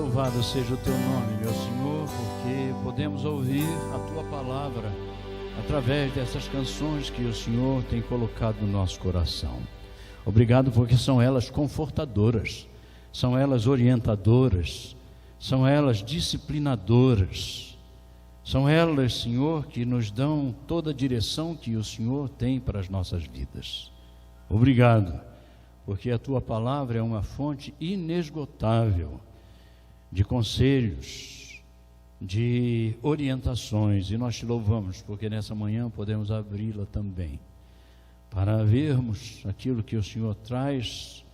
Louvado seja o teu nome, meu Senhor, porque podemos ouvir a tua palavra através dessas canções que o Senhor tem colocado no nosso coração. Obrigado porque são elas confortadoras, são elas orientadoras, são elas disciplinadoras, são elas, Senhor, que nos dão toda a direção que o Senhor tem para as nossas vidas. Obrigado, porque a tua palavra é uma fonte inesgotável de conselhos, de orientações, e nós te louvamos porque nessa manhã podemos abri-la também para vermos aquilo que o Senhor traz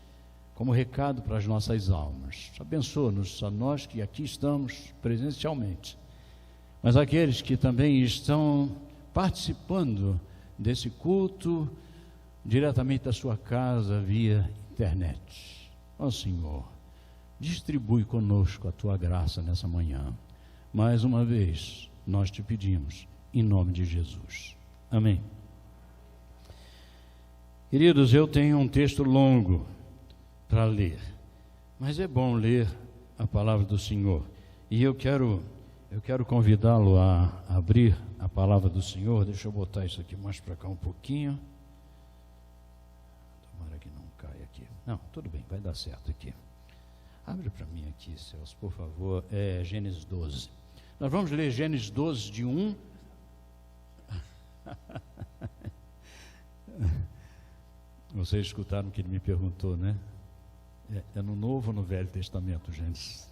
como recado para as nossas almas. Abençoa-nos a nós que aqui estamos presencialmente, mas aqueles que também estão participando desse culto diretamente da sua casa via internet. Ó Senhor, distribui conosco a tua graça nessa manhã. Mais uma vez, nós te pedimos, em nome de Jesus. Amém. Queridos, eu tenho um texto longo para ler, mas é bom ler a palavra do Senhor. E eu quero convidá-lo a abrir a palavra do Senhor. Deixa eu botar isso aqui mais para cá um pouquinho. Tomara que não caia aqui. Não, tudo bem, vai dar certo aqui. Abre para mim aqui, Celso, por favor, Gênesis 12. Nós vamos ler Gênesis 12, de 1. Vocês escutaram o que ele me perguntou, né? É no Novo ou no Velho Testamento, Gênesis?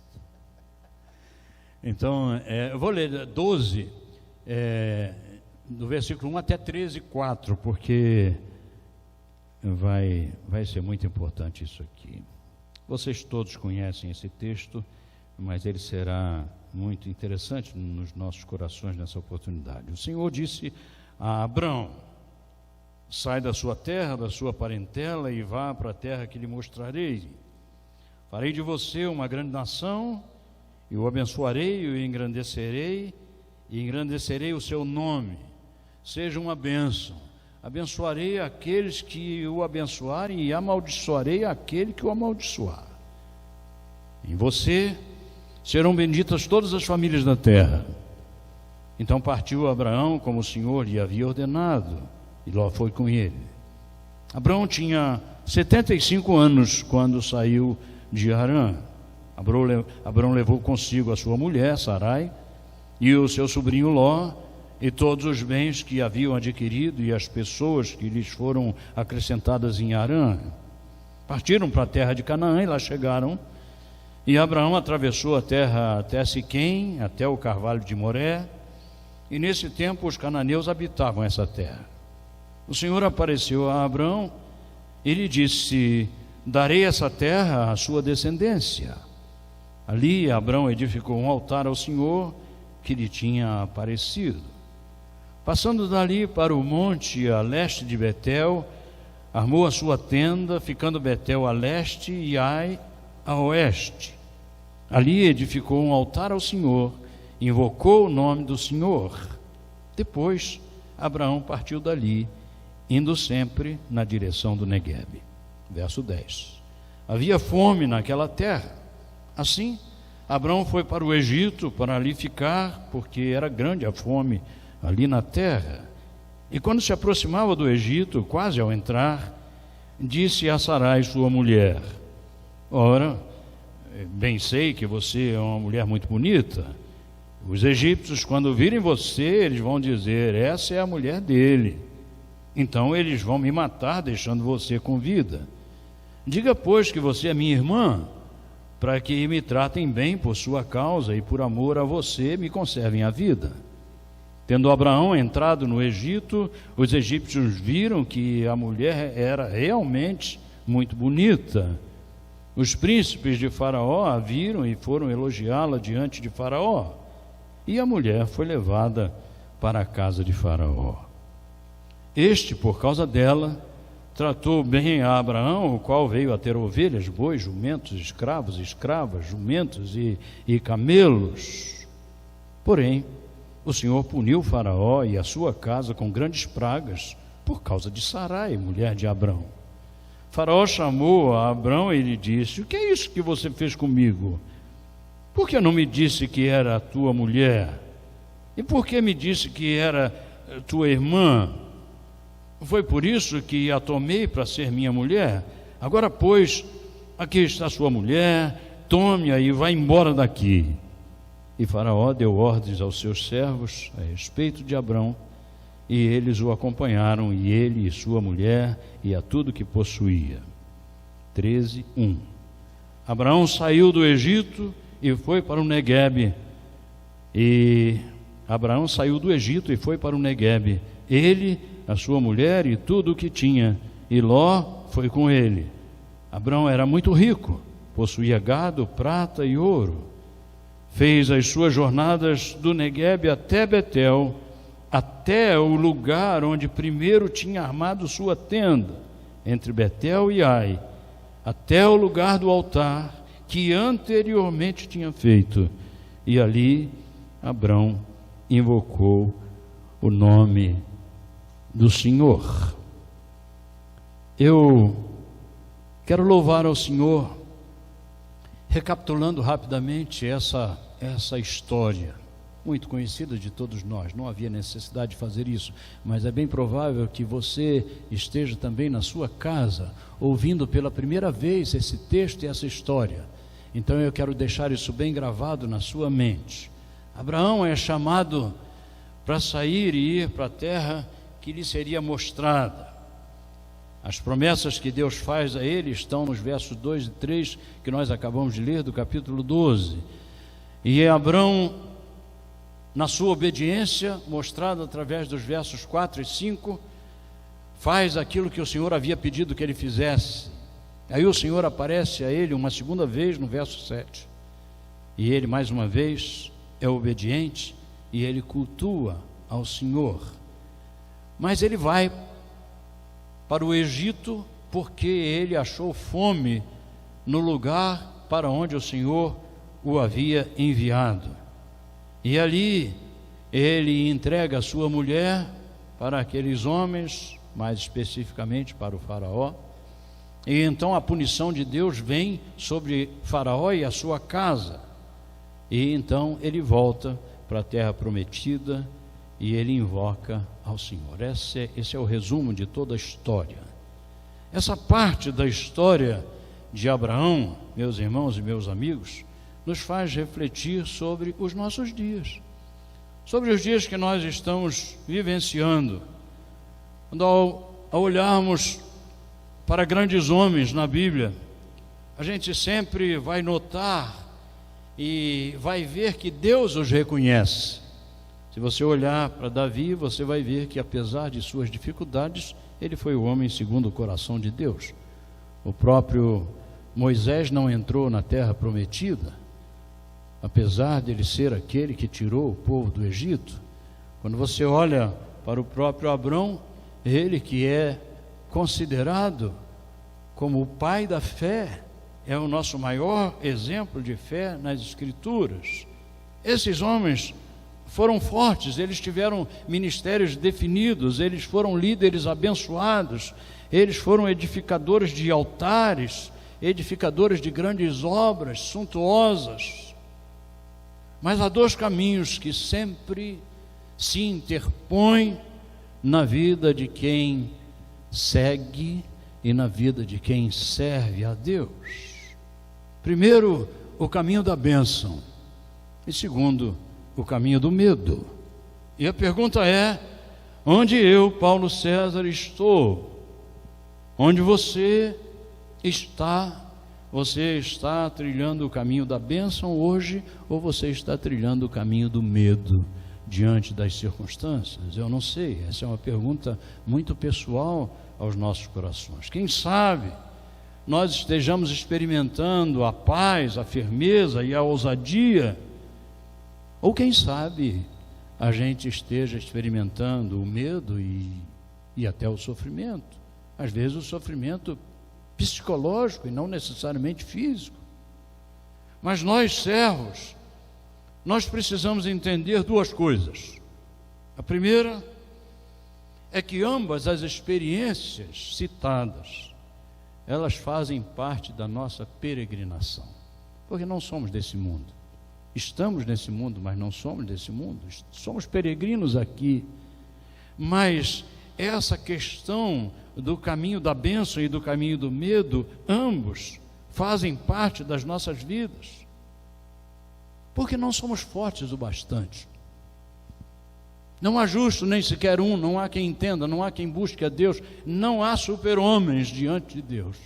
Então, eu vou ler 12, do versículo 1 até 13, 4, porque vai ser muito importante isso aqui. Vocês todos conhecem esse texto, mas ele será muito interessante nos nossos corações nessa oportunidade. O Senhor disse a Abrão: sai da sua terra, da sua parentela e vá para a terra que lhe mostrarei. Farei de você uma grande nação, e o abençoarei e o engrandecerei, e engrandecerei o seu nome. Seja uma bênção. Abençoarei aqueles que o abençoarem e amaldiçoarei aquele que o amaldiçoar. Em você serão benditas todas as famílias da terra. Então partiu Abraão como o Senhor lhe havia ordenado, e Ló foi com ele. Abraão tinha 75 anos quando saiu de Harã. Abraão levou consigo a sua mulher, Sarai, e o seu sobrinho Ló, e todos os bens que haviam adquirido e as pessoas que lhes foram acrescentadas em Harã. Partiram para a terra de Canaã e lá chegaram. E Abraão atravessou a terra até Siquém, até o carvalho de Moré, e nesse tempo os cananeus habitavam essa terra. O Senhor apareceu a Abraão e lhe disse: darei essa terra à sua descendência. Ali Abraão edificou um altar ao Senhor que lhe tinha aparecido. Passando dali para o monte a leste de Betel, armou a sua tenda, ficando Betel a leste e Ai a oeste. Ali edificou um altar ao Senhor, invocou o nome do Senhor. Depois Abraão partiu dali, indo sempre na direção do Neguebe. Verso 10. Havia fome naquela terra. Assim, Abraão foi para o Egito para ali ficar, porque era grande a fome ali na terra. E quando se aproximava do Egito, quase ao entrar, disse a Sarai, sua mulher: ora, bem sei que você é uma mulher muito bonita. Os egípcios, quando virem você, eles vão dizer: essa é a mulher dele. Então eles vão me matar, deixando você com vida. Diga, pois, que você é minha irmã, para que me tratem bem por sua causa e por amor a você me conservem a vida. Tendo Abraão entrado no Egito, os egípcios viram que a mulher era realmente muito bonita. Os príncipes de Faraó a viram e foram elogiá-la diante de Faraó. E a mulher foi levada para a casa de Faraó. Este, por causa dela, tratou bem a Abraão, o qual veio a ter ovelhas, bois, jumentos, escravos, escravas, jumentos e camelos. Porém, o Senhor puniu Faraó e a sua casa com grandes pragas por causa de Sarai, mulher de Abrão. Faraó chamou a Abrão e lhe disse: o que é isso que você fez comigo? por que não me disse que era a tua mulher? E por que me disse que era tua irmã? Foi por isso que a tomei para ser minha mulher? Agora, pois, aqui está sua mulher, tome-a e vá embora daqui. E Faraó deu ordens aos seus servos a respeito de Abrão, e eles o acompanharam, e ele e sua mulher, e a tudo que possuía. 13:1. Abraão saiu do Egito e foi para o Neguebe. Abraão saiu do Egito e foi para o Neguebe, ele, a sua mulher e tudo o que tinha, e Ló foi com ele. Abraão era muito rico, possuía gado, prata e ouro. Fez as suas jornadas do Neguebe até Betel, até o lugar onde primeiro tinha armado sua tenda, entre Betel e Ai, até o lugar do altar que anteriormente tinha feito. E ali Abrão invocou o nome do Senhor. Eu quero louvar ao Senhor, recapitulando rapidamente essa história, muito conhecida de todos nós. Não havia necessidade de fazer isso, mas é bem provável que você esteja também na sua casa, ouvindo pela primeira vez esse texto e essa história. Então eu quero deixar isso bem gravado na sua mente. Abraão é chamado para sair e ir para a terra que lhe seria mostrada. As promessas que Deus faz a ele estão nos versos 2 e 3, que nós acabamos de ler, do capítulo 12. E Abraão, na sua obediência, mostrada através dos versos 4 e 5, faz aquilo que o Senhor havia pedido que ele fizesse. Aí o Senhor aparece a ele uma segunda vez no verso 7. E ele, mais uma vez, é obediente e ele cultua ao Senhor. Mas ele vai para o Egito porque ele achou fome no lugar para onde o Senhor o havia enviado. E ali ele entrega a sua mulher para aqueles homens, mais especificamente para o Faraó. E então a punição de Deus vem sobre Faraó e a sua casa. E então ele volta para a terra prometida e ele invoca ao Senhor. Esse é o resumo de toda a história. Essa parte da história de Abraão, meus irmãos e meus amigos, nos faz refletir sobre os nossos dias, sobre os dias que nós estamos vivenciando. Quando ao olharmos para grandes homens na Bíblia, a gente sempre vai notar e vai ver que Deus os reconhece. Se você olhar para Davi, você vai ver que apesar de suas dificuldades, ele foi o homem segundo o coração de Deus. O próprio Moisés não entrou na terra prometida, apesar de ele ser aquele que tirou o povo do Egito. Quando você olha para o próprio Abrão, ele que é considerado como o pai da fé, é o nosso maior exemplo de fé nas Escrituras. Esses homens foram fortes, eles tiveram ministérios definidos, eles foram líderes abençoados, eles foram edificadores de altares, edificadores de grandes obras suntuosas. Mas há dois caminhos que sempre se interpõem na vida de quem segue e na vida de quem serve a Deus. Primeiro, o caminho da bênção, e segundo, o caminho do medo. E a pergunta é: onde eu, Paulo César, estou? Onde você está? Você está trilhando o caminho da bênção hoje, ou você está trilhando o caminho do medo diante das circunstâncias? Eu não sei, essa é uma pergunta muito pessoal aos nossos corações. Quem sabe nós estejamos experimentando a paz, a firmeza e a ousadia, ou quem sabe a gente esteja experimentando o medo e até o sofrimento. Às vezes o sofrimento psicológico e não necessariamente físico. Mas nós, servos, nós precisamos entender duas coisas. A primeira é que ambas as experiências citadas, elas fazem parte da nossa peregrinação, porque não somos desse mundo. Estamos nesse mundo, mas não somos desse mundo. Somos peregrinos aqui. Mas essa questão do caminho da bênção e do caminho do medo, ambos fazem parte das nossas vidas. Porque não somos fortes o bastante. Não há justo nem sequer um, não há quem entenda, não há quem busque a Deus, não há super-homens diante de Deus.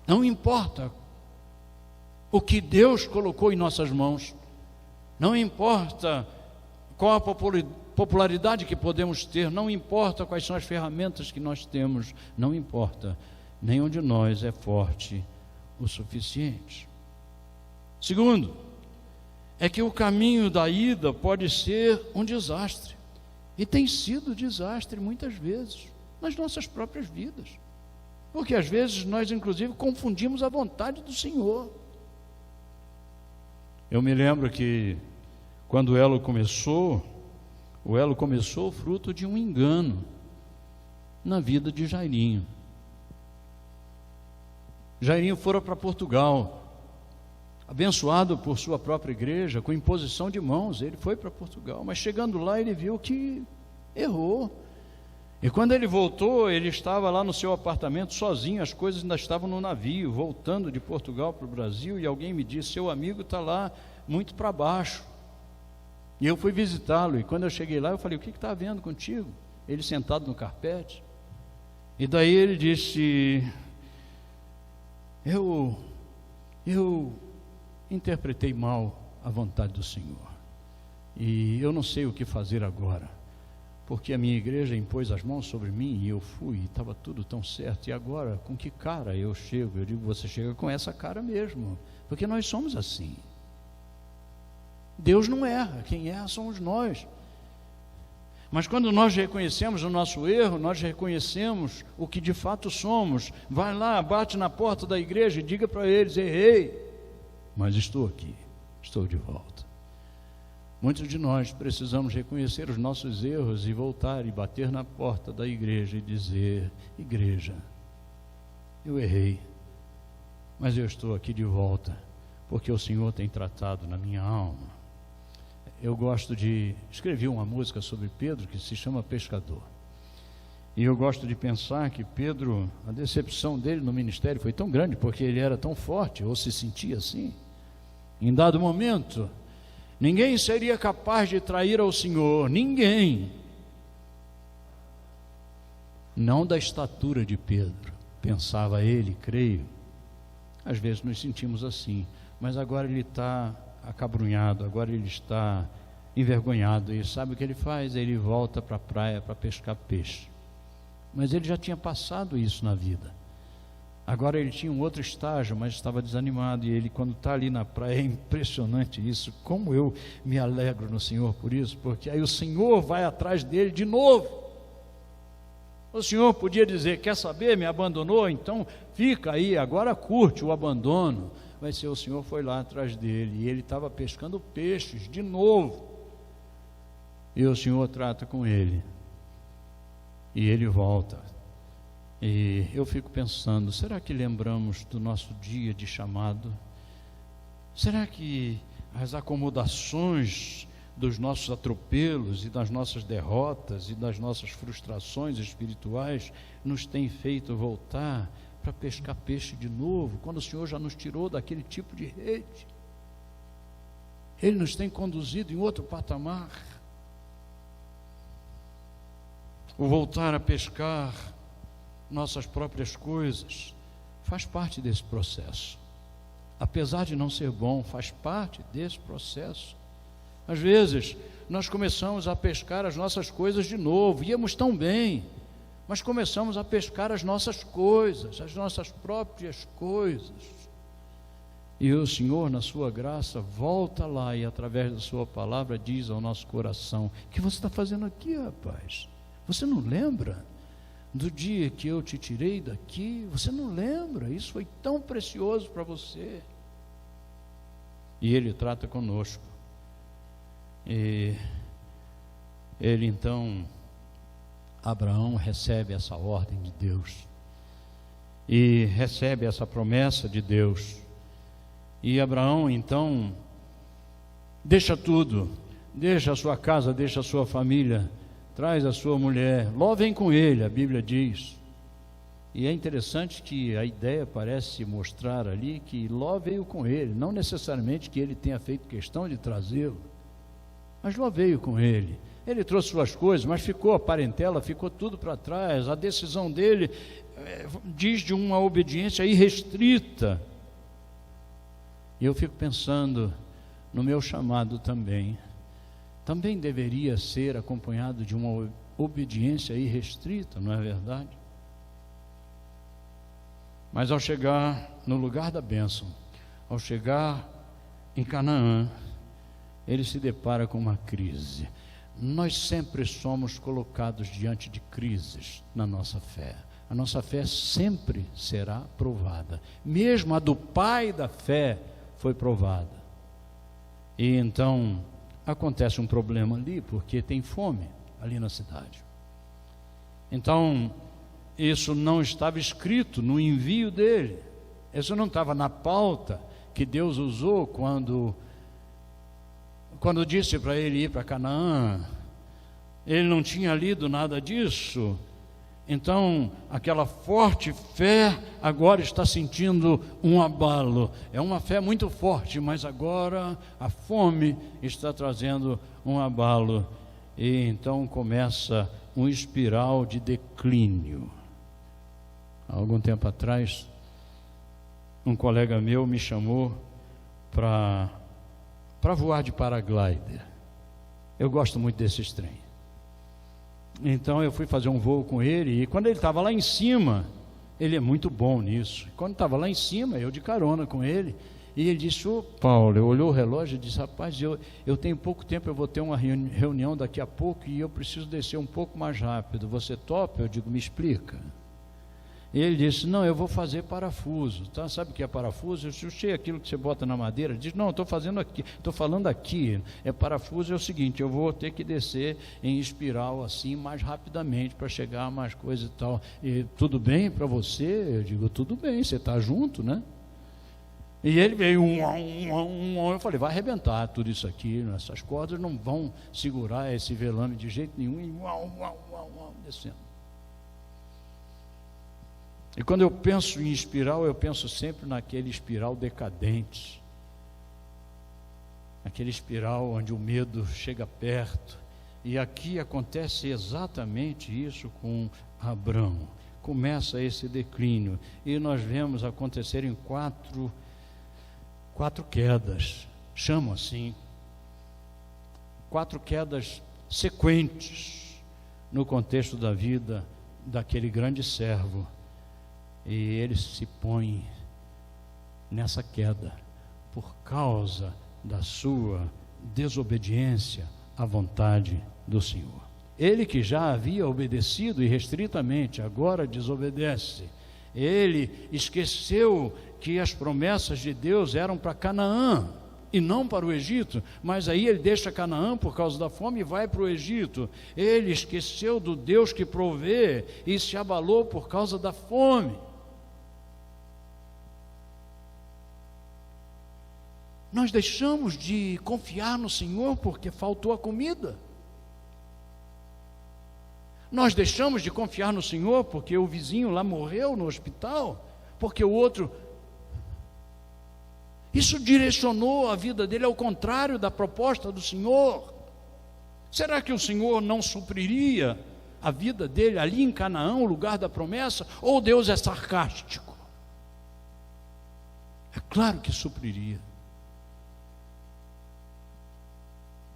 Não importa o que Deus colocou em nossas mãos, não importa qual a popularidade que podemos ter, não importa quais são as ferramentas que nós temos, não importa, nenhum de nós é forte o suficiente. Segundo, é que o caminho da ida pode ser um desastre, e tem sido desastre muitas vezes, nas nossas próprias vidas, porque às vezes nós inclusive confundimos a vontade do Senhor. Eu me lembro que quando o Elo começou fruto de um engano na vida de Jairinho. Jairinho fora para Portugal, abençoado por sua própria igreja, com imposição de mãos. Ele foi para Portugal, mas chegando lá ele viu que errou. E quando ele voltou, ele estava lá no seu apartamento sozinho, as coisas ainda estavam no navio, voltando de Portugal para o Brasil, e alguém me disse: seu amigo está lá muito para baixo. E eu fui visitá-lo, e quando eu cheguei lá, eu falei: o que está havendo contigo? Ele sentado no carpete. E daí ele disse: eu interpretei mal a vontade do Senhor, e eu não sei o que fazer agora, porque a minha igreja impôs as mãos sobre mim, e eu fui, e estava tudo tão certo, e agora, com que cara eu chego? Eu digo: você chega com essa cara mesmo, porque nós somos assim. Deus não erra, quem erra somos nós. Mas quando nós reconhecemos o nosso erro, nós reconhecemos o que de fato somos. Vai lá, bate na porta da igreja e diga para eles: errei, mas estou aqui, estou de volta. Muitos de nós precisamos reconhecer os nossos erros e voltar e bater na porta da igreja e dizer: igreja, eu errei, mas eu estou aqui de volta, porque o Senhor tem tratado na minha alma. Eu escrevi uma música sobre Pedro que se chama Pescador. E eu gosto de pensar que Pedro, a decepção dele no ministério foi tão grande, porque ele era tão forte, ou se sentia assim. Em dado momento, ninguém seria capaz de trair ao Senhor, ninguém. Não da estatura de Pedro, pensava ele, creio. Às vezes nos sentimos assim, mas agora ele está acabrunhado, agora ele está envergonhado, e sabe o que ele faz? Ele volta para a praia para pescar peixe. Mas ele já tinha passado isso na vida. Agora ele tinha um outro estágio, mas estava desanimado, e ele, quando está ali na praia, é impressionante isso, como eu me alegro no Senhor por isso, porque aí o Senhor vai atrás dele de novo. O Senhor podia dizer: quer saber, me abandonou, então fica aí, agora curte o abandono. Vai ser, o Senhor foi lá atrás dele, e ele estava pescando peixes de novo, e o Senhor trata com ele, e ele volta. E eu fico pensando: será que lembramos do nosso dia de chamado? Será que as acomodações dos nossos atropelos e das nossas derrotas e das nossas frustrações espirituais nos têm feito voltar para pescar peixe de novo, quando o Senhor já nos tirou daquele tipo de rede? Ele nos tem conduzido em outro patamar. O voltar a pescar nossas próprias coisas faz parte desse processo. Apesar de não ser bom, faz parte desse processo. Às vezes nós começamos a pescar as nossas coisas de novo, íamos tão bem, mas começamos a pescar as nossas coisas, as nossas próprias coisas. E o Senhor, na sua graça, volta lá e através da sua palavra diz ao nosso coração: o que você está fazendo aqui, rapaz? Você não lembra do dia que eu te tirei daqui? Você não lembra? Isso foi tão precioso para você. E Ele trata conosco. E ele então, Abraão recebe essa ordem de Deus, e recebe essa promessa de Deus, e Abraão então deixa tudo, deixa a sua casa, deixa a sua família, traz a sua mulher, Ló vem com ele, a Bíblia diz. E é interessante que a ideia parece mostrar ali que Ló veio com ele, não necessariamente que ele tenha feito questão de trazê-lo, mas Ló veio com ele. Ele trouxe suas coisas, mas ficou a parentela, ficou tudo para trás. A decisão dele diz de uma obediência irrestrita. E eu fico pensando no meu chamado também. Também deveria ser acompanhado de uma obediência irrestrita, não é verdade? Mas ao chegar no lugar da bênção, ao chegar em Canaã, ele se depara com uma crise. Nós sempre somos colocados diante de crises na nossa fé. A nossa fé sempre será provada. Mesmo a do pai da fé foi provada. E então acontece um problema ali, porque tem fome ali na cidade. Então, isso não estava escrito no envio dele. Isso não estava na pauta que Deus usou quando disse para ele ir para Canaã. Ele não tinha lido nada disso. Então, aquela forte fé agora está sentindo um abalo. É uma fé muito forte, mas agora a fome está trazendo um abalo. E então começa um espiral de declínio. Há algum tempo atrás, um colega meu me chamou para voar de paraglider. Eu gosto muito desses trem. Então eu fui fazer um voo com ele, e quando ele estava lá em cima, ele é muito bom nisso. Quando estava lá em cima, eu de carona com ele, e ele disse: ô Paulo, eu olhou o relógio e disse: rapaz, eu tenho pouco tempo, eu vou ter uma reunião daqui a pouco e eu preciso descer um pouco mais rápido, você topa? Eu digo: me explica. E ele disse: não, eu vou fazer parafuso, tá? Sabe o que é parafuso? Eu sei aquilo que você bota na madeira. Ele disse: não, estou fazendo aqui, estou falando aqui. Parafuso é o seguinte: eu vou ter que descer em espiral assim mais rapidamente para chegar a mais coisa e tal. E tudo bem para você? Eu digo: tudo bem, você está junto, né? E ele veio eu falei: vai arrebentar tudo isso aqui, essas cordas não vão segurar esse velame de jeito nenhum. E descendo. E quando eu penso em espiral, eu penso sempre naquele espiral decadente, aquele espiral onde o medo chega perto. E aqui acontece exatamente isso com Abrão. Começa esse declínio, e nós vemos acontecerem quatro quedas, chamo assim, 4 quedas sequentes no contexto da vida daquele grande servo. E ele se põe nessa queda por causa da sua desobediência à vontade do Senhor. Ele que já havia obedecido irrestritamente, agora desobedece. Ele esqueceu que as promessas de Deus eram para Canaã e não para o Egito, mas aí ele deixa Canaã por causa da fome e vai para o Egito. Ele esqueceu do Deus que provê e se abalou por causa da fome. Nós deixamos de confiar no Senhor porque faltou a comida. Nós deixamos de confiar no Senhor porque o vizinho lá morreu no hospital, porque o outro... Isso direcionou a vida dele ao contrário da proposta do Senhor. Será que o Senhor não supriria a vida dele ali em Canaã, o lugar da promessa? Ou Deus é sarcástico? É claro que supriria.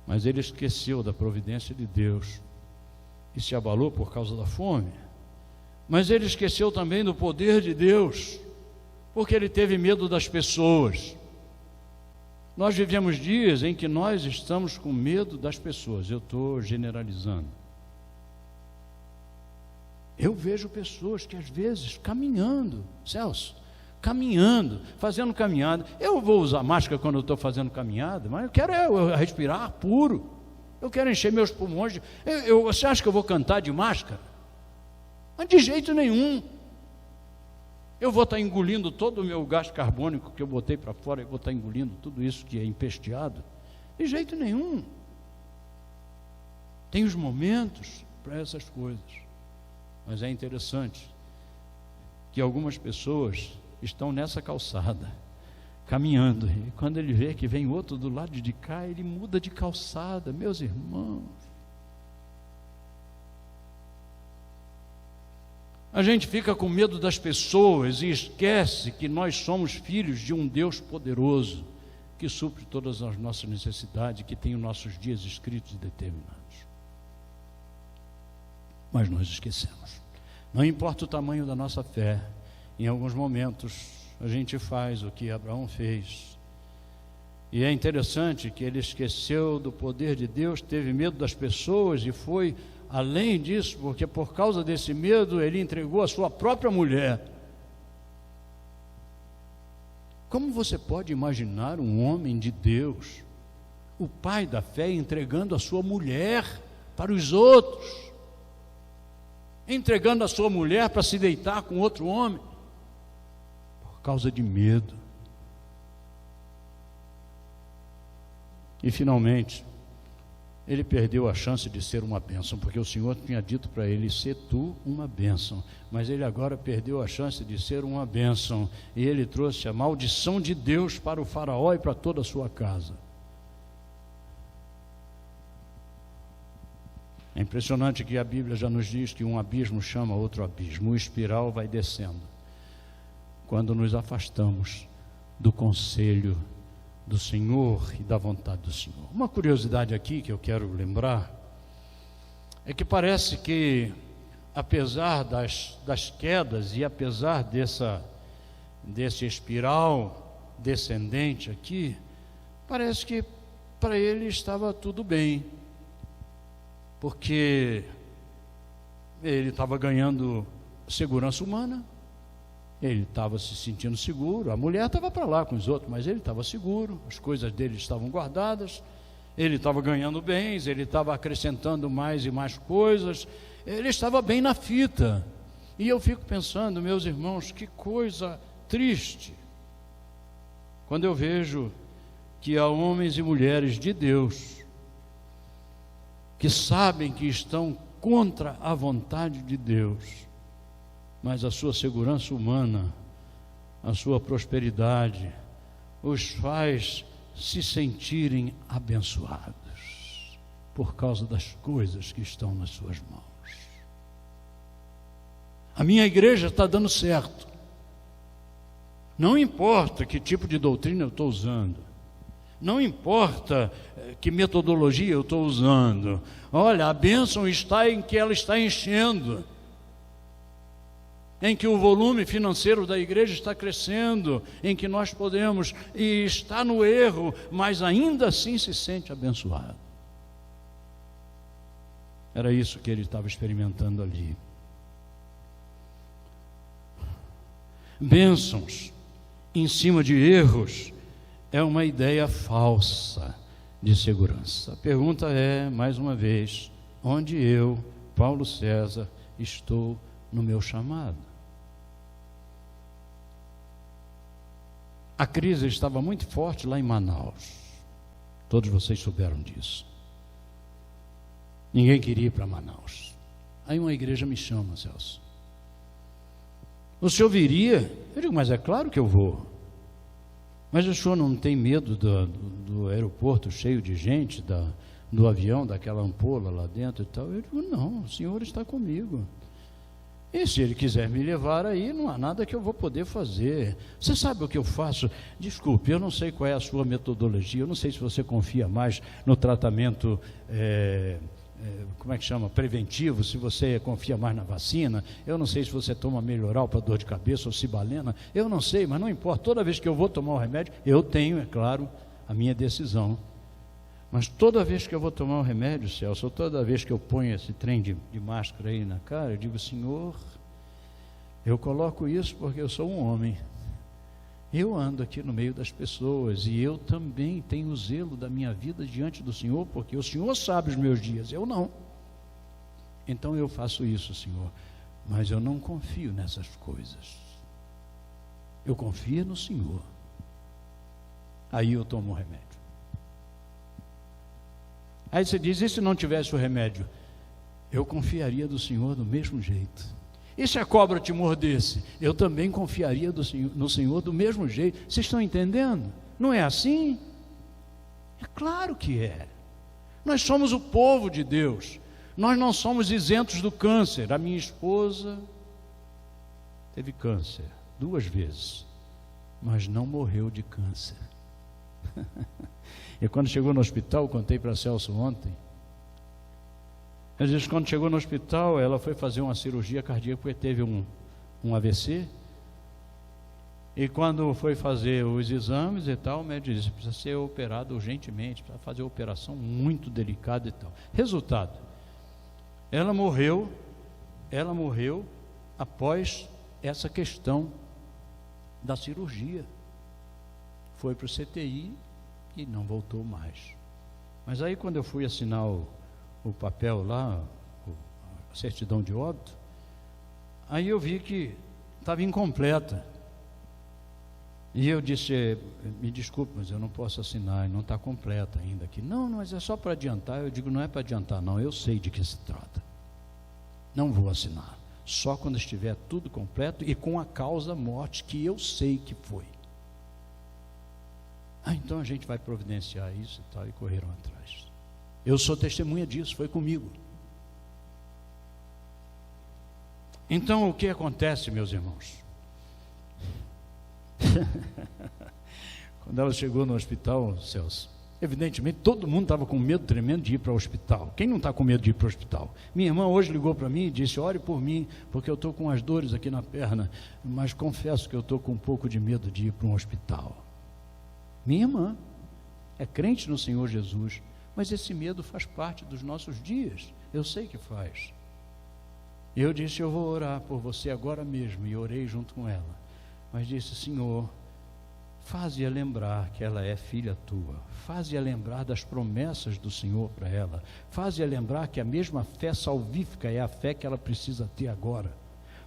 Mas ele esqueceu da providência de Deus e se abalou por causa da fome. Mas ele esqueceu também do poder de Deus, porque ele teve medo das pessoas. Nós vivemos dias em que nós estamos com medo das pessoas. Eu estou generalizando. Eu vejo pessoas que às vezes caminhando, Celso, caminhando, fazendo caminhada. Eu vou usar máscara quando eu estou fazendo caminhada, mas eu quero respirar ar puro. Eu quero encher meus pulmões. Você acha que eu vou cantar de máscara? Mas de jeito nenhum. Eu vou estar engolindo todo o meu gás carbônico que eu botei para fora, eu vou estar engolindo tudo isso que é empesteado. De jeito nenhum. Tem os momentos para essas coisas. Mas é interessante que algumas pessoas estão nessa calçada, caminhando, e quando ele vê que vem outro do lado de cá, ele muda de calçada. Meus irmãos, a gente fica com medo das pessoas e esquece que nós somos filhos de um Deus poderoso, que supre todas as nossas necessidades, que tem os nossos dias escritos e determinados. Mas nós esquecemos. Não importa o tamanho da nossa fé, em alguns momentos a gente faz o que Abraão fez. E é interessante que ele esqueceu do poder de Deus, teve medo das pessoas e foi além disso, porque por causa desse medo ele entregou a sua própria mulher. Como você pode imaginar um homem de Deus, o pai da fé, entregando a sua mulher para os outros? Entregando a sua mulher para se deitar com outro homem? Por causa de medo. E finalmente, ele perdeu a chance de ser uma bênção, porque o Senhor tinha dito para ele: ser tu uma bênção. Mas ele agora perdeu a chance de ser uma bênção, e ele trouxe a maldição de Deus para o faraó e para toda a sua casa. É impressionante que a Bíblia já nos diz que um abismo chama outro abismo, o espiral vai descendo quando nos afastamos do conselho do Senhor e da vontade do Senhor. Uma curiosidade aqui que eu quero lembrar é que parece que, apesar das quedas e apesar desse espiral descendente aqui, parece que para ele estava tudo bem, porque ele estava ganhando segurança humana, ele estava se sentindo seguro, a mulher estava para lá com os outros, mas ele estava seguro, as coisas dele estavam guardadas, ele estava ganhando bens, ele estava acrescentando mais e mais coisas, ele estava bem na fita. E eu fico pensando, meus irmãos, que coisa triste, quando eu vejo que há homens e mulheres de Deus que sabem que estão contra a vontade de Deus, mas a sua segurança humana, a sua prosperidade, os faz se sentirem abençoados por causa das coisas que estão nas suas mãos. A minha igreja está dando certo. Não importa que tipo de doutrina eu estou usando, não importa que metodologia eu estou usando. Olha, a bênção está em que ela está enchendo, em que o volume financeiro da igreja está crescendo, em que nós podemos, e está no erro, mas ainda assim se sente abençoado. Era isso que ele estava experimentando ali. Bênçãos em cima de erros é uma ideia falsa de segurança. A pergunta é, mais uma vez, onde eu, Paulo César, estou no meu chamado? A crise estava muito forte lá em Manaus. Todos vocês souberam disso. Ninguém queria ir para Manaus. Aí uma igreja me chama: Celso, o senhor viria? Eu digo: mas é claro que eu vou. Mas o senhor não tem medo do aeroporto cheio de gente, do avião, daquela ampola lá dentro e tal? Eu digo: não, o senhor está comigo. E se ele quiser me levar aí, não há nada que eu vou poder fazer. Você sabe o que eu faço? Desculpe, eu não sei qual é a sua metodologia, eu não sei se você confia mais no tratamento, como é que chama? Preventivo, se você confia mais na vacina, eu não sei se você toma Melhoral para dor de cabeça ou Cibalena, eu não sei, mas não importa. Toda vez que eu vou tomar o remédio, eu tenho, é claro, a minha decisão. Mas toda vez que eu vou tomar um remédio, Celso, ou toda vez que eu ponho esse trem de máscara aí na cara, eu digo: Senhor, eu coloco isso porque eu sou um homem. Eu ando aqui no meio das pessoas e eu também tenho o zelo da minha vida diante do Senhor, porque o Senhor sabe os meus dias, eu não. Então eu faço isso, Senhor, mas eu não confio nessas coisas. Eu confio no Senhor. Aí eu tomo o remédio. Aí você diz, e se não tivesse o remédio? Eu confiaria do Senhor do mesmo jeito. E se a cobra te mordesse? Eu também confiaria no Senhor do mesmo jeito. Vocês estão entendendo? Não é assim? É claro que é. Nós somos o povo de Deus. Nós não somos isentos do câncer. A minha esposa teve câncer 2 vezes, mas não morreu de câncer. E quando chegou no hospital, contei para Celso ontem, ela disse que quando chegou no hospital, ela foi fazer uma cirurgia cardíaca porque teve um AVC. E quando foi fazer os exames e tal, o médico disse, precisa ser operado urgentemente, precisa fazer uma operação muito delicada e tal. Resultado, ela morreu após essa questão da cirurgia. Foi para o CTI e não voltou mais. Mas aí quando eu fui assinar o papel lá, a certidão de óbito, aí eu vi que estava incompleta. E eu disse, me desculpe, mas eu não posso assinar, não está completa ainda aqui. Não, mas é só para adiantar. Eu digo, não é para adiantar não, eu sei de que se trata. Não vou assinar, só quando estiver tudo completo e com a causa morte que eu sei que foi. Então a gente vai providenciar isso e tal, e correram atrás. Eu sou testemunha disso, foi comigo. Então o que acontece, meus irmãos? Quando ela chegou no hospital, Celso, evidentemente todo mundo estava com medo tremendo de ir para o hospital. Quem não está com medo de ir para o hospital? Minha irmã hoje ligou para mim e disse, ore por mim, porque eu estou com as dores aqui na perna, mas confesso que eu estou com um pouco de medo de ir para um hospital. Minha irmã é crente no Senhor Jesus, mas esse medo faz parte dos nossos dias, eu sei que faz. Eu disse, eu vou orar por você agora mesmo, e orei junto com ela, mas disse, Senhor, faze-a lembrar que ela é filha tua, faze-a lembrar das promessas do Senhor para ela, faze-a lembrar que a mesma fé salvífica é a fé que ela precisa ter agora,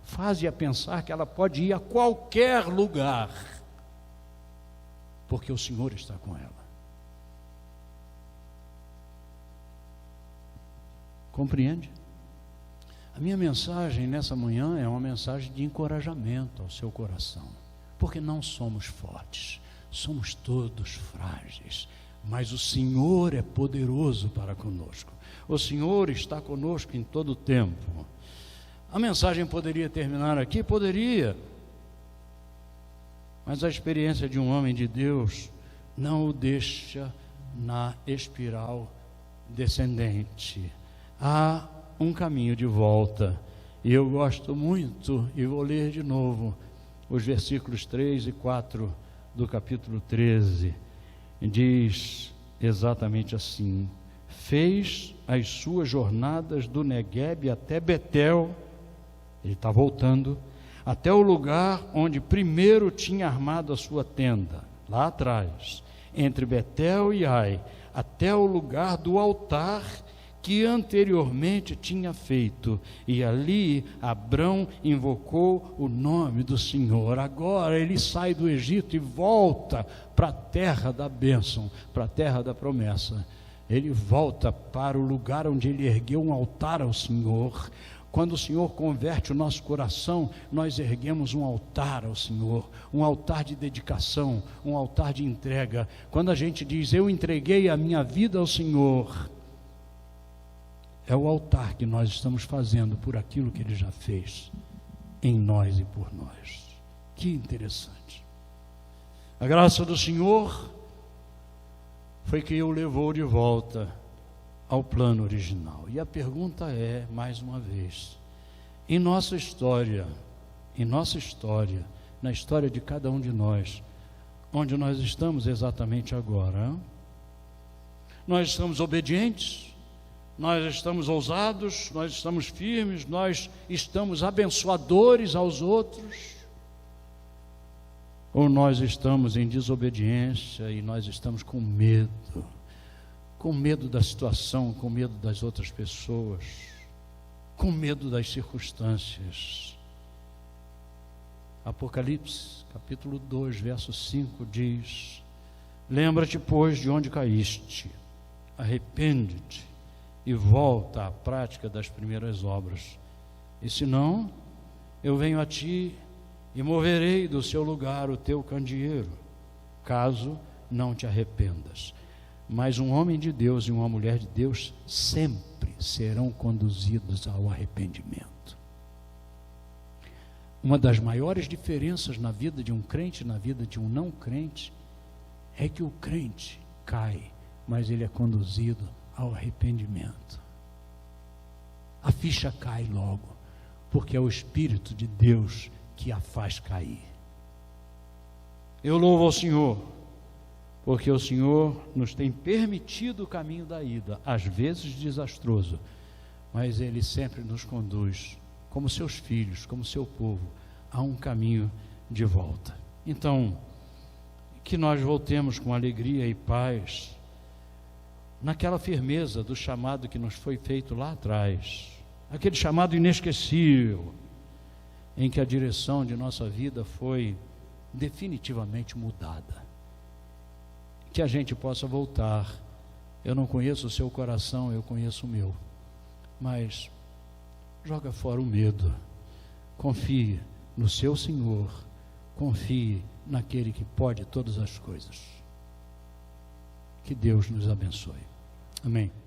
faze-a pensar que ela pode ir a qualquer lugar, porque o Senhor está com ela. Compreende? A minha mensagem nessa manhã é uma mensagem de encorajamento ao seu coração, porque não somos fortes, somos todos frágeis, mas o Senhor é poderoso para conosco, o Senhor está conosco em todo o tempo. A mensagem poderia terminar aqui? Poderia, mas a experiência de um homem de Deus não o deixa na espiral descendente. Há um caminho de volta, e eu gosto muito, e vou ler de novo os versículos 3 e 4 do capítulo 13, diz exatamente assim: fez as suas jornadas do Neguebe até Betel, ele está voltando, até o lugar onde primeiro tinha armado a sua tenda, lá atrás, entre Betel e Ai, até o lugar do altar que anteriormente tinha feito, e ali Abrão invocou o nome do Senhor. Agora ele sai do Egito e volta para a terra da bênção, para a terra da promessa. Ele volta para o lugar onde ele ergueu um altar ao Senhor. Quando o Senhor converte o nosso coração, nós erguemos um altar ao Senhor, um altar de dedicação, um altar de entrega. Quando a gente diz, eu entreguei a minha vida ao Senhor, é o altar que nós estamos fazendo por aquilo que Ele já fez em nós e por nós. Que interessante. A graça do Senhor foi que o levou de volta ao plano original. E a pergunta é, mais uma vez, em nossa história, na história de cada um de nós, onde nós estamos exatamente agora? Nós estamos obedientes? Nós estamos ousados, nós estamos firmes, nós estamos abençoadores aos outros? Ou nós estamos em desobediência e nós estamos com medo da situação, com medo das outras pessoas, com medo das circunstâncias? Apocalipse, capítulo 2, verso 5 diz: lembra-te, pois, de onde caíste, arrepende-te e volta à prática das primeiras obras. E senão, eu venho a ti e moverei do seu lugar o teu candeeiro, caso não te arrependas. Mas um homem de Deus e uma mulher de Deus sempre serão conduzidos ao arrependimento. Uma das maiores diferenças na vida de um crente e na vida de um não crente é que o crente cai, mas ele é conduzido ao arrependimento. A ficha cai logo, porque é o Espírito de Deus que a faz cair. Eu louvo ao Senhor, porque o Senhor nos tem permitido o caminho da ida, às vezes desastroso, mas Ele sempre nos conduz, como seus filhos, como seu povo, a um caminho de volta. Então, que nós voltemos com alegria e paz, naquela firmeza do chamado que nos foi feito lá atrás, aquele chamado inesquecível, em que a direção de nossa vida foi definitivamente mudada. Que a gente possa voltar. Eu não conheço o seu coração, eu conheço o meu, mas joga fora o medo, confie no seu Senhor, confie naquele que pode todas as coisas. Que Deus nos abençoe. Amém.